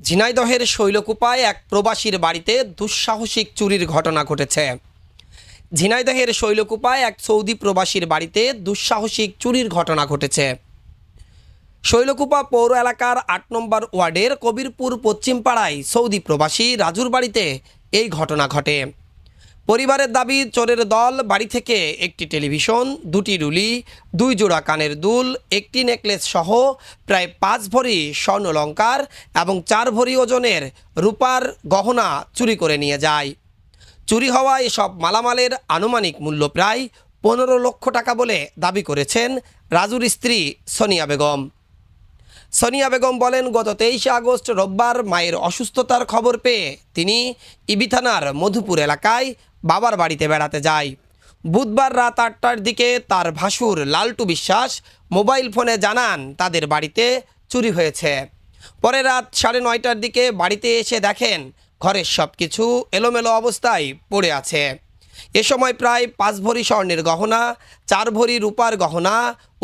ঝিনাইদহের শৈলকুপায় এক প্রবাসীর বাড়িতে দুঃসাহসিক চুরির ঘটনা ঘটেছে। ঝিনাইদহের শৈলকুপায় এক সৌদি প্রবাসীর বাড়িতে দুঃসাহসিক চুরির ঘটনা ঘটেছে। শৈলকুপা পৌর এলাকার ৮ নম্বর ওয়ার্ডের কবিরপুর পশ্চিম পাড়ায় সৌদি প্রবাসী রাজুর বাড়িতে এই ঘটনা ঘটে। পরিবারের দাবি, চোরের দল বাড়ি থেকে একটি টেলিভিশন, 2টি রুলি, 2 জোড়া কানের দুল, একটি নেকলেস সহ প্রায় 5 ভরি স্বর্ণলঙ্কার এবং 4 ভরি ওজনের রূপার গহনা চুরি করে নিয়ে যায়। চুরি হওয়া এসব মালামালের আনুমানিক মূল্য প্রায় 15 লক্ষ টাকা বলে দাবি করেছেন রাজুর স্ত্রী সোনিয়া বেগম। সোনিয়া বেগম বলেন, গত 23 আগস্ট রোববার মায়ের অসুস্থতার খবর পেয়ে তিনি ইবি থানার মধুপুর এলাকায় বাবার বাড়িতে বেড়াতে যায়। বুধবার রাত 8টার দিকে তার ভাসুর লালটু বিশ্বাস মোবাইল ফোনে জানান তাদের বাড়িতে চুরি হয়েছে। পরে রাত 9:30টার দিকে বাড়িতে এসে দেখেন ঘরের সব কিছু এলোমেলো অবস্থায় পড়ে আছে। এ সময় প্রায় 5 ভরি স্বর্ণের গহনা, 4 ভরি রূপার গহনা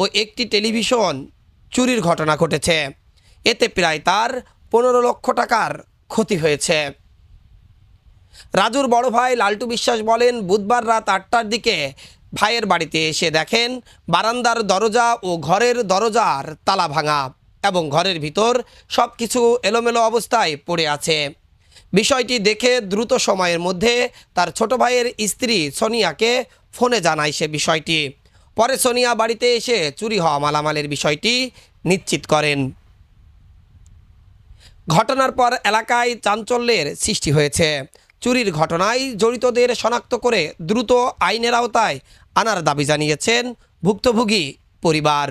ও একটি টেলিভিশন চুরির ঘটনা ঘটেছে। এতে প্রায় তার 15 লক্ষ টাকার ক্ষতি হয়েছে। রাজুর বড় ভাই লালটু বিশ্বাস বলেন, বুধবার রাত 8টার দিকে ভাইয়ের বাড়িতে এসে দেখেন বারান্দার দরজা ও ঘরের দরজার তালা ভাঙা এবং ঘরের ভিতর সব কিছু এলোমেলো অবস্থায় পড়ে আছে। বিষয়টি দেখে দ্রুত সময়ের মধ্যে তার ছোট ভাইয়ের স্ত্রী সোনিয়াকে ফোনে জানায় সে বিষয়টি। পরে সোনিয়া বাড়িতে এসে চুরি হওয়া মালামালের বিষয়টি নিশ্চিত করেন। ঘটনার পর এলাকায় চাঞ্চল্যের সৃষ্টি হয়েছে। চুরির ঘটনায় জড়িতদের শনাক্ত করে দ্রুত আইনের আওতায় আনার দাবি জানিয়েছেন ভুক্তভোগী পরিবার।